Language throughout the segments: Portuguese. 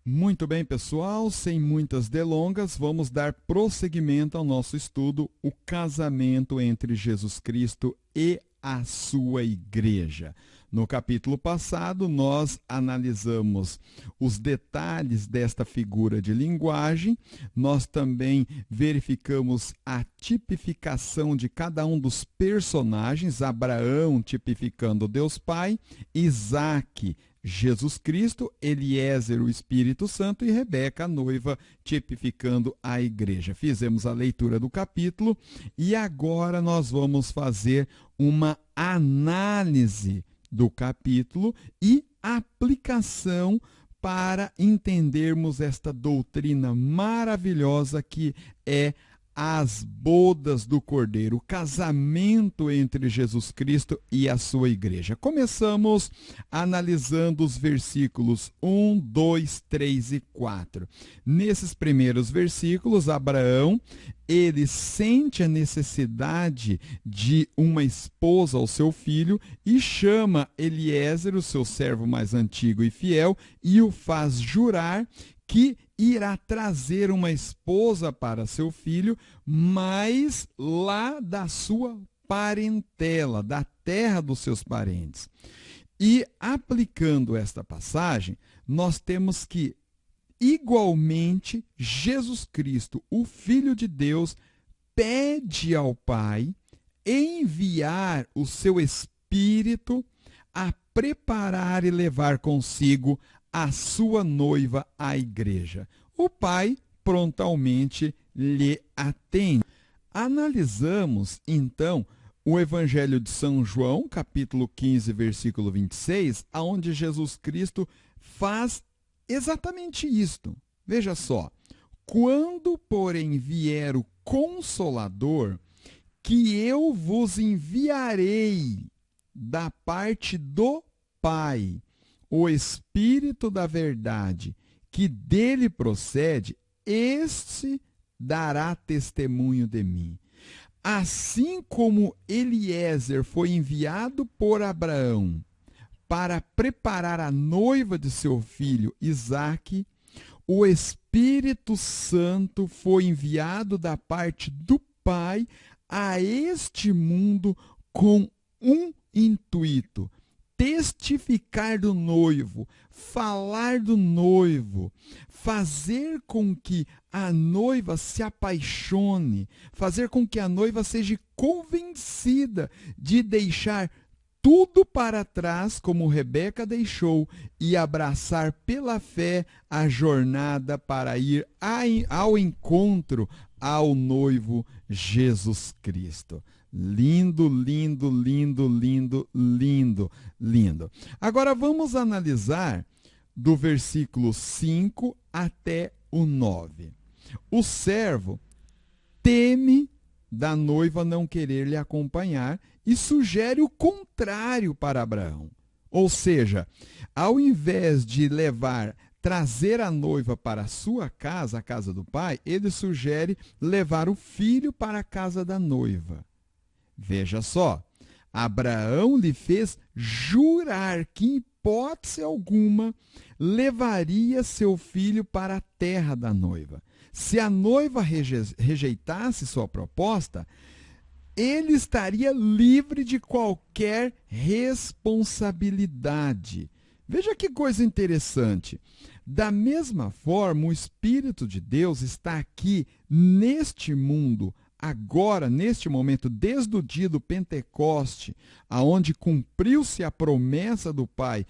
Muito bem, pessoal, sem muitas delongas, vamos dar prosseguimento ao nosso estudo, o casamento entre Jesus Cristo e a sua igreja. No capítulo passado, nós analisamos os detalhes desta figura de linguagem, nós também verificamos a tipificação de cada um dos personagens, Abraão tipificando Deus Pai, Isaque, Jesus Cristo, Eliezer, o Espírito Santo, e Rebeca, a noiva, tipificando a igreja. Fizemos a leitura do capítulo e agora nós vamos fazer uma análise do capítulo e aplicação para entendermos esta doutrina maravilhosa que é as bodas do Cordeiro, o casamento entre Jesus Cristo e a sua igreja. Começamos analisando os versículos 1, 2, 3 e 4. Nesses primeiros versículos, Abraão, ele sente a necessidade de uma esposa ao seu filho e chama Eliezer, o seu servo mais antigo e fiel, e o faz jurar que irá trazer uma esposa para seu filho, mas lá da sua parentela, da terra dos seus parentes. E aplicando esta passagem, nós temos que, igualmente, Jesus Cristo, o Filho de Deus, pede ao Pai enviar o seu Espírito a preparar e levar consigo a sua noiva, a igreja. O Pai prontamente lhe atende. Analisamos, então, o Evangelho de São João, capítulo 15, versículo 26, onde Jesus Cristo faz exatamente isto. Veja só. Quando, porém, vier o Consolador, que eu vos enviarei da parte do Pai, o Espírito da verdade, que dele procede, este dará testemunho de mim. Assim como Eliezer foi enviado por Abraão para preparar a noiva de seu filho Isaque, o Espírito Santo foi enviado da parte do Pai a este mundo com um intuito: testificar do noivo, falar do noivo, fazer com que a noiva se apaixone, fazer com que a noiva seja convencida de deixar tudo para trás, como Rebeca deixou, e abraçar pela fé a jornada para ir ao encontro ao noivo Jesus Cristo. Lindo, lindo, lindo, lindo, lindo, lindo. Agora vamos analisar do versículo 5 até o 9. O servo teme da noiva não querer lhe acompanhar e sugere o contrário para Abraão. Ou seja, ao invés de trazer a noiva para a sua casa, a casa do pai, ele sugere levar o filho para a casa da noiva. Veja só, Abraão lhe fez jurar que, em hipótese alguma, levaria seu filho para a terra da noiva. Se a noiva rejeitasse sua proposta, ele estaria livre de qualquer responsabilidade. Veja que coisa interessante. Da mesma forma, o Espírito de Deus está aqui neste mundo, agora, neste momento, desde o dia do Pentecoste, aonde cumpriu-se a promessa do Pai,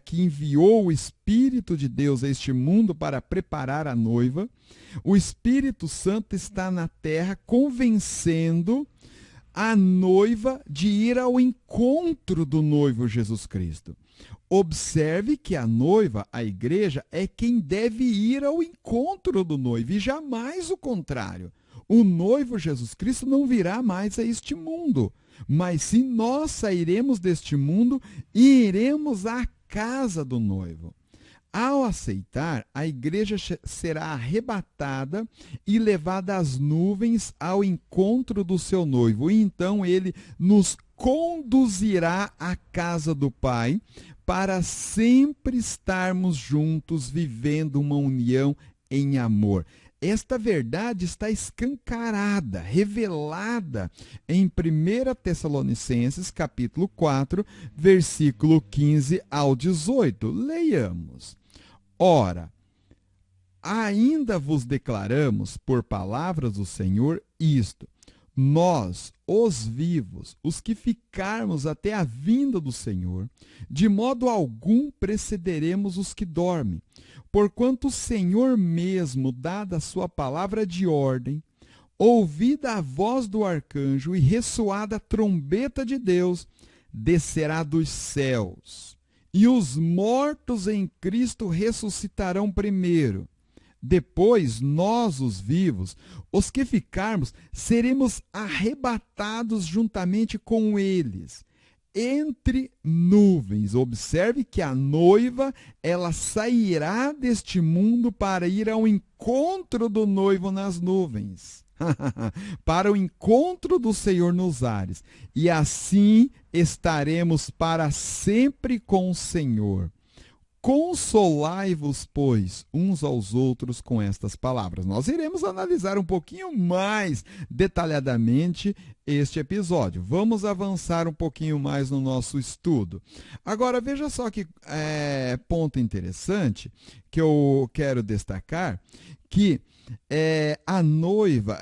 que enviou o Espírito de Deus a este mundo para preparar a noiva. O Espírito Santo está na terra convencendo a noiva de ir ao encontro do noivo Jesus Cristo. Observe que a noiva, a igreja, é quem deve ir ao encontro do noivo e jamais o contrário. O noivo Jesus Cristo não virá mais a este mundo, mas sim nós sairemos deste mundo e iremos à casa do noivo. Ao aceitar, a igreja será arrebatada e levada às nuvens ao encontro do seu noivo. E então ele nos conduzirá à casa do Pai para sempre estarmos juntos, vivendo uma união em amor. Esta verdade está escancarada, revelada em 1 Tessalonicenses, capítulo 4, versículo 15 ao 18. Leiamos. Ora, ainda vos declaramos, por palavras do Senhor, isto: nós, os vivos, os que ficarmos até a vinda do Senhor, de modo algum precederemos os que dormem. Porquanto o Senhor mesmo, dada a sua palavra de ordem, ouvida a voz do arcanjo e ressoada a trombeta de Deus, descerá dos céus. E os mortos em Cristo ressuscitarão primeiro. Depois, nós, os vivos, os que ficarmos, seremos arrebatados juntamente com eles, entre nuvens. Observe que a noiva, ela sairá deste mundo para ir ao encontro do noivo nas nuvens. Para o encontro do Senhor nos ares. E assim estaremos para sempre com o Senhor. Consolai-vos, pois, uns aos outros com estas palavras. Nós iremos analisar um pouquinho mais detalhadamente este episódio. Vamos avançar um pouquinho mais no nosso estudo. Agora, veja só que ponto interessante que eu quero destacar, que a noiva,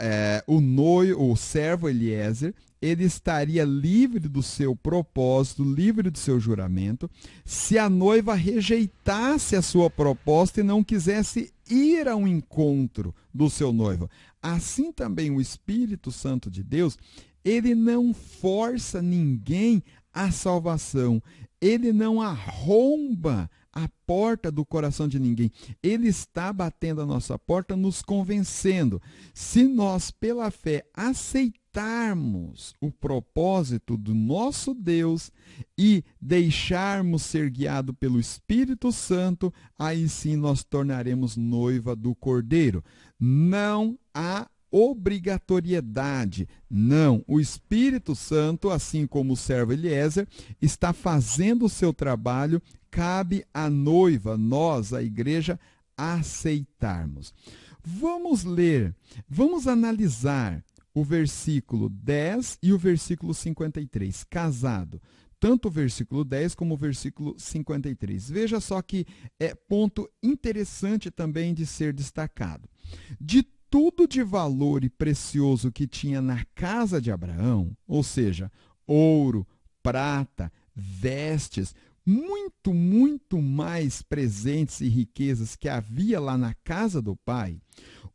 o servo Eliezer, ele estaria livre do seu propósito, livre do seu juramento, se a noiva rejeitasse a sua proposta e não quisesse ir ao encontro do seu noivo. Assim também o Espírito Santo de Deus, ele não força ninguém à salvação, ele não arromba a porta do coração de ninguém. Ele está batendo a nossa porta, nos convencendo. Se nós, pela fé, aceitarmos o propósito do nosso Deus e deixarmos ser guiado pelo Espírito Santo, aí sim nós tornaremos noiva do Cordeiro. Não há obrigatoriedade. Não, o Espírito Santo, assim como o servo Eliezer, está fazendo o seu trabalho. Cabe à noiva, nós, a igreja, aceitarmos. Vamos ler, vamos analisar o versículo 10 e o versículo 53, casado. Tanto o versículo 10 como o versículo 53. Veja só que é ponto interessante também de ser destacado. De tudo de valor e precioso que tinha na casa de Abraão, ou seja, ouro, prata, vestes, muito mais presentes e riquezas que havia lá na casa do pai,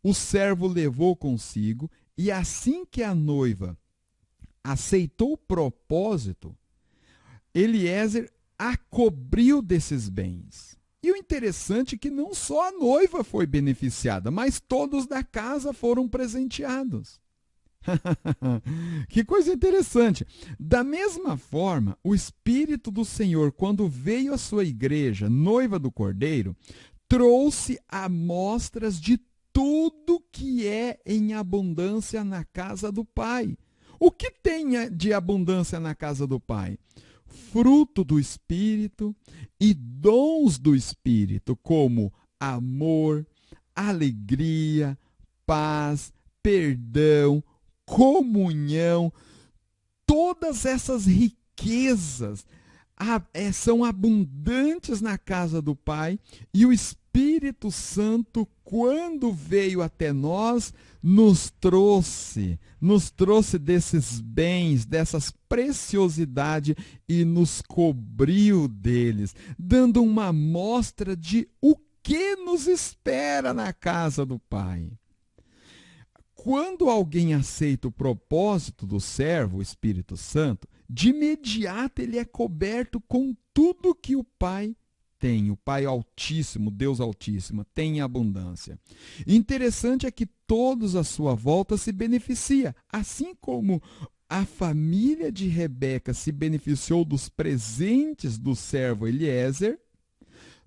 o servo levou consigo, e assim que a noiva aceitou o propósito, Eliezer a cobriu desses bens. E o interessante é que não só a noiva foi beneficiada, mas todos da casa foram presenteados. Que coisa interessante. Da mesma forma, o Espírito do Senhor, quando veio à sua igreja, noiva do Cordeiro, trouxe amostras de tudo que é em abundância na casa do Pai. O que tem de abundância na casa do Pai? Fruto do Espírito e dons do Espírito, como amor, alegria, paz, perdão, comunhão. Todas essas riquezas são abundantes na casa do Pai, e o Espírito Santo, quando veio até nós, nos trouxe desses bens, dessas preciosidades, e nos cobriu deles, dando uma amostra de o que nos espera na casa do Pai. Quando alguém aceita o propósito do servo, o Espírito Santo, de imediato ele é coberto com tudo que o Pai tem. O Pai Altíssimo, Deus Altíssimo, tem em abundância. Interessante é que todos à sua volta se beneficiam, assim como a família de Rebeca se beneficiou dos presentes do servo Eliezer.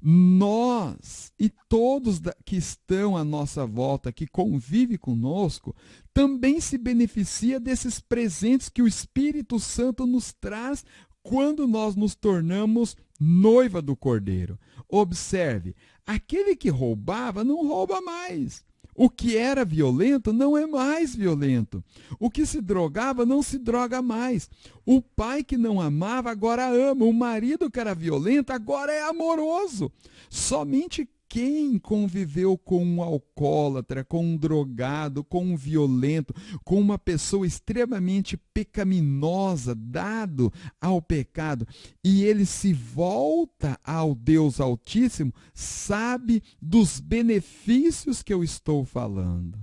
Nós e todos que estão à nossa volta, que convivem conosco, também se beneficia desses presentes que o Espírito Santo nos traz quando nós nos tornamos noiva do Cordeiro. Observe, aquele que roubava não rouba mais. O que era violento não é mais violento. O que se drogava não se droga mais. O pai que não amava agora ama. O marido que era violento agora é amoroso. Somente quem conviveu com um alcoólatra, com um drogado, com um violento, com uma pessoa extremamente pecaminosa, dado ao pecado, e ele se volta ao Deus Altíssimo, sabe dos benefícios que eu estou falando.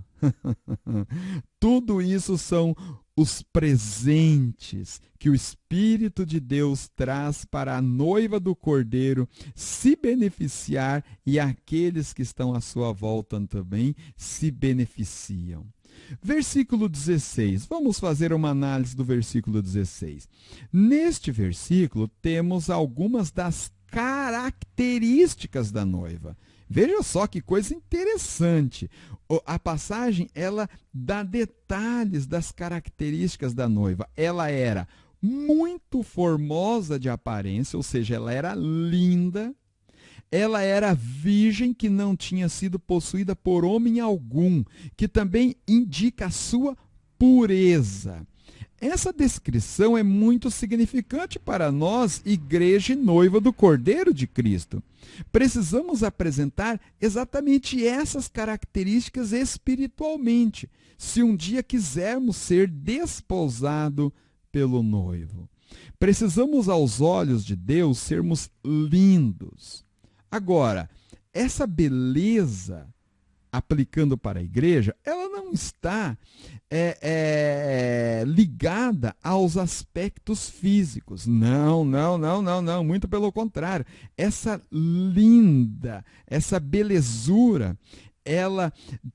Tudo isso são os presentes que o Espírito de Deus traz para a noiva do Cordeiro se beneficiar, e aqueles que estão à sua volta também se beneficiam. Versículo 16. Vamos fazer uma análise do versículo 16. Neste versículo temos algumas das características da noiva. Veja só que coisa interessante. A passagem, ela dá detalhes das características da noiva. Ela era muito formosa de aparência, ou seja, ela era linda. Ela era virgem, que não tinha sido possuída por homem algum, que também indica a sua pureza. Essa descrição é muito significante para nós, igreja e noiva do Cordeiro de Cristo. Precisamos apresentar exatamente essas características espiritualmente, se um dia quisermos ser desposados pelo noivo. Precisamos, aos olhos de Deus, sermos lindos. Agora, essa beleza, aplicando para a igreja, ela não está ligada aos aspectos físicos. Não, muito pelo contrário. Essa linda, essa belezura, ela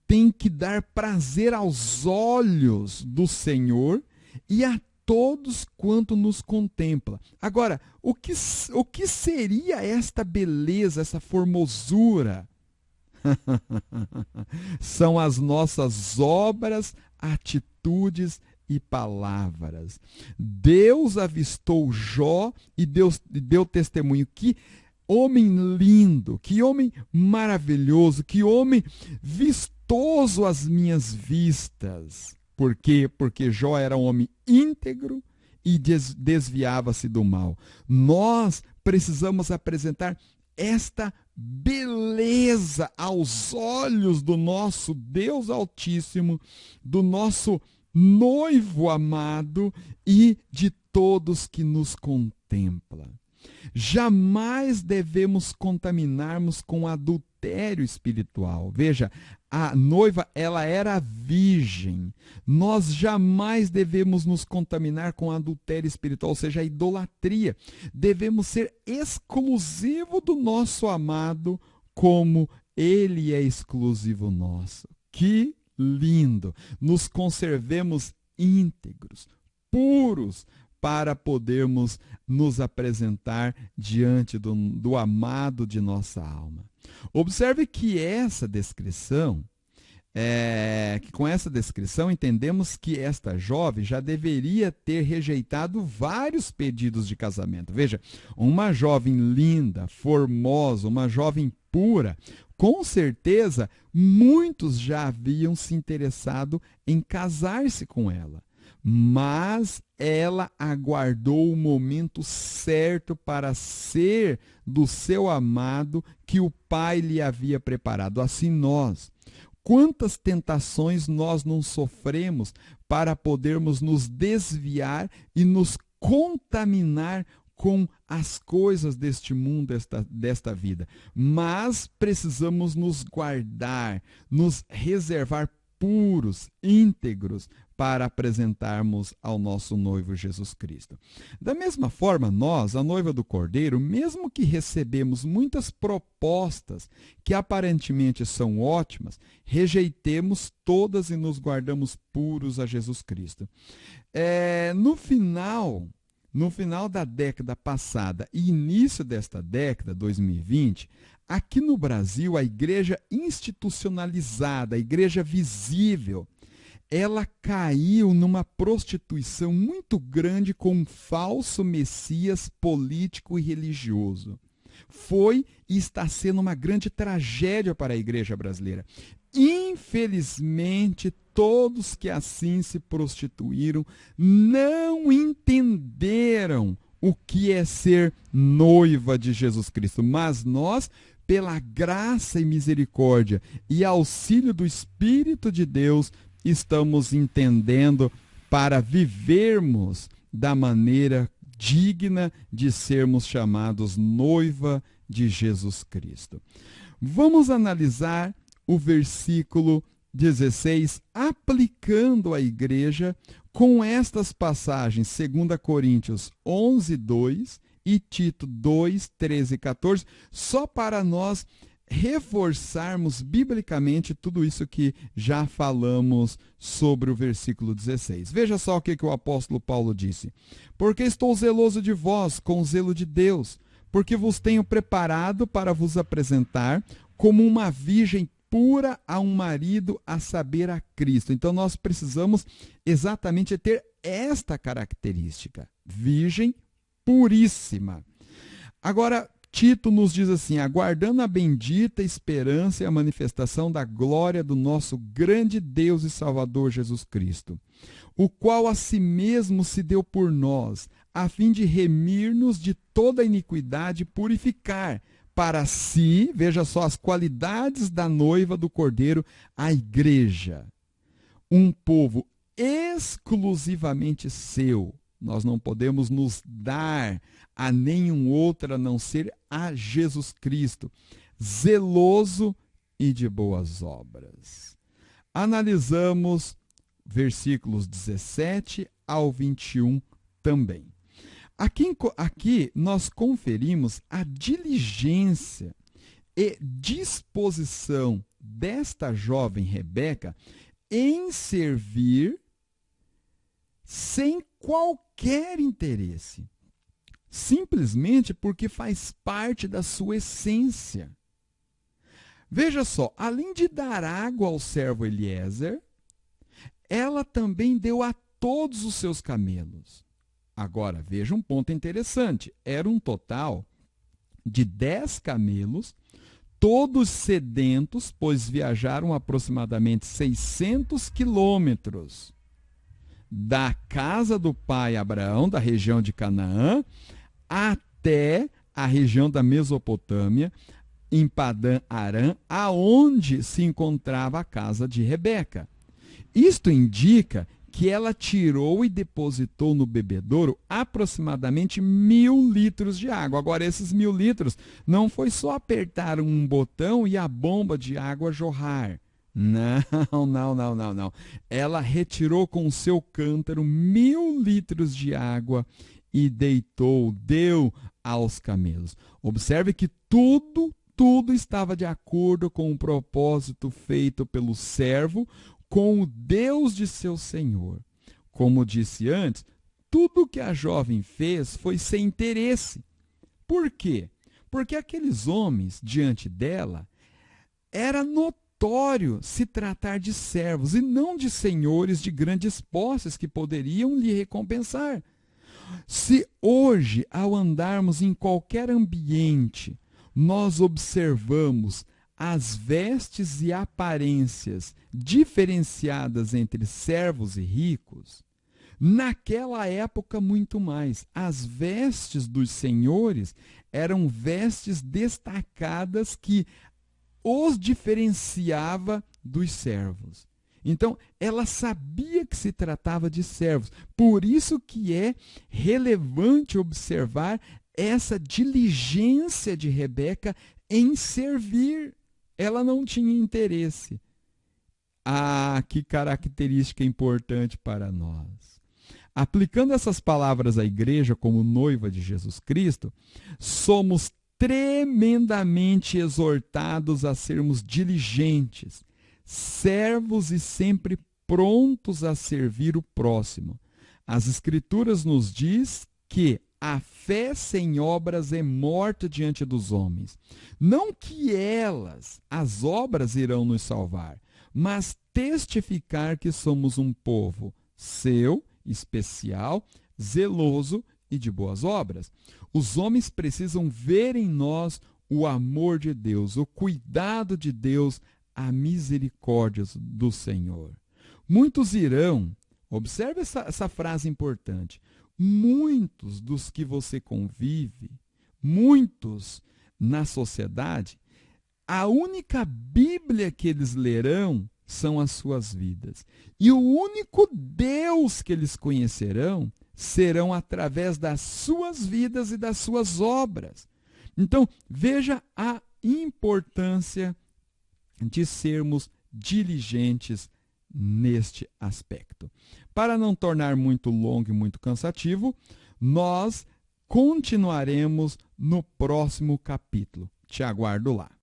tem que dar prazer aos olhos do Senhor e a todos quanto nos contempla. Agora, o que seria esta beleza, essa formosura? São as nossas obras, atitudes e palavras. Deus avistou Jó e deu testemunho. Que homem lindo, que homem maravilhoso, que homem vistoso às minhas vistas. Por quê? Porque Jó era um homem íntegro e desviava-se do mal. Nós precisamos apresentar esta beleza aos olhos do nosso Deus Altíssimo, do nosso noivo amado e de todos que nos contemplam. Jamais devemos contaminar-nos com adultério espiritual. Veja, a noiva, ela era virgem. Nós jamais devemos nos contaminar com adultério espiritual, ou seja, a idolatria. Devemos ser exclusivo do nosso amado, como ele é exclusivo nosso. Que lindo! Nos conservemos íntegros, puros, para podermos nos apresentar diante do amado de nossa alma. Observe que essa descrição, que com essa descrição entendemos que esta jovem já deveria ter rejeitado vários pedidos de casamento. Veja, uma jovem linda, formosa, uma jovem pura, com certeza muitos já haviam se interessado em casar-se com ela. Mas ela aguardou o momento certo para ser do seu amado que o Pai lhe havia preparado. Assim nós, quantas tentações nós não sofremos para podermos nos desviar e nos contaminar com as coisas deste mundo, desta vida. Mas precisamos nos guardar, nos reservar puros, íntegros, para apresentarmos ao nosso noivo Jesus Cristo. Da mesma forma, nós, a noiva do Cordeiro, mesmo que recebemos muitas propostas que aparentemente são ótimas, rejeitemos todas e nos guardamos puros a Jesus Cristo. No final da década passada e início desta década, 2020, aqui no Brasil, a igreja institucionalizada, a igreja visível, ela caiu numa prostituição muito grande com um falso messias político e religioso. Foi e está sendo uma grande tragédia para a igreja brasileira. Infelizmente, todos que assim se prostituíram não entenderam o que é ser noiva de Jesus Cristo. Mas nós, pela graça e misericórdia e auxílio do Espírito de Deus, estamos entendendo para vivermos da maneira digna de sermos chamados noiva de Jesus Cristo. Vamos analisar o versículo 16, aplicando a igreja com estas passagens, 2 Coríntios 11, 2 e Tito 2, 13 e 14, só para nós reforçarmos biblicamente tudo isso que já falamos sobre o versículo 16. Veja só o que o apóstolo Paulo disse. Porque estou zeloso de vós com o zelo de Deus, porque vos tenho preparado para vos apresentar como uma virgem pura a um marido, a saber, a Cristo. Então nós precisamos exatamente ter esta característica, virgem puríssima. Agora, Tito nos diz assim, aguardando a bendita esperança e a manifestação da glória do nosso grande Deus e Salvador Jesus Cristo, o qual a si mesmo se deu por nós, a fim de remir-nos de toda iniquidade e purificar para si, veja só as qualidades da noiva do Cordeiro, a igreja, um povo exclusivamente seu. Nós não podemos nos dar a nenhum outro a não ser a Jesus Cristo, zeloso e de boas obras. Analisamos versículos 17 ao 21 também. Aqui nós conferimos a diligência e disposição desta jovem Rebeca em servir sem qualquer interesse, simplesmente porque faz parte da sua essência. Veja só, além de dar água ao servo Eliezer, ela também deu a todos os seus camelos. Agora, veja um ponto interessante. Era um total de 10 camelos, todos sedentos, pois viajaram aproximadamente 600 quilômetros da casa do pai Abraão, da região de Canaã, até a região da Mesopotâmia, em Padã Arã, aonde se encontrava a casa de Rebeca. Isto indica que ela tirou e depositou no bebedouro aproximadamente 1.000 litros de água. Agora, esses 1.000 litros não foi só apertar um botão e a bomba de água jorrar. Não. Ela retirou com o seu cântaro 1.000 litros de água e deu aos camelos. Observe que tudo estava de acordo com o propósito feito pelo servo, com o Deus de seu Senhor. Como disse antes, tudo que a jovem fez foi sem interesse. Por quê? Porque aqueles homens diante dela era notório se tratar de servos e não de senhores de grandes posses que poderiam lhe recompensar. Se hoje, ao andarmos em qualquer ambiente, nós observamos as vestes e aparências diferenciadas entre servos e ricos, naquela época muito mais. As vestes dos senhores eram vestes destacadas que os diferenciava dos servos. Então, ela sabia que se tratava de servos. Por isso que é relevante observar essa diligência de Rebeca em servir. Ela não tinha interesse. Ah, que característica importante para nós. Aplicando essas palavras à igreja como noiva de Jesus Cristo, somos tremendamente exortados a sermos diligentes, servos e sempre prontos a servir o próximo. As Escrituras nos diz que a fé sem obras é morta diante dos homens. Não que as obras irão nos salvar, mas testificar que somos um povo seu, especial, zeloso e de boas obras. Os homens precisam ver em nós o amor de Deus, o cuidado de Deus, a misericórdia do Senhor. Muitos irão, observe essa frase importante, muitos dos que você convive, muitos na sociedade, a única Bíblia que eles lerão são as suas vidas. E o único Deus que eles conhecerão serão através das suas vidas e das suas obras. Então, veja a importância de sermos diligentes neste aspecto. Para não tornar muito longo e muito cansativo, nós continuaremos no próximo capítulo. Te aguardo lá.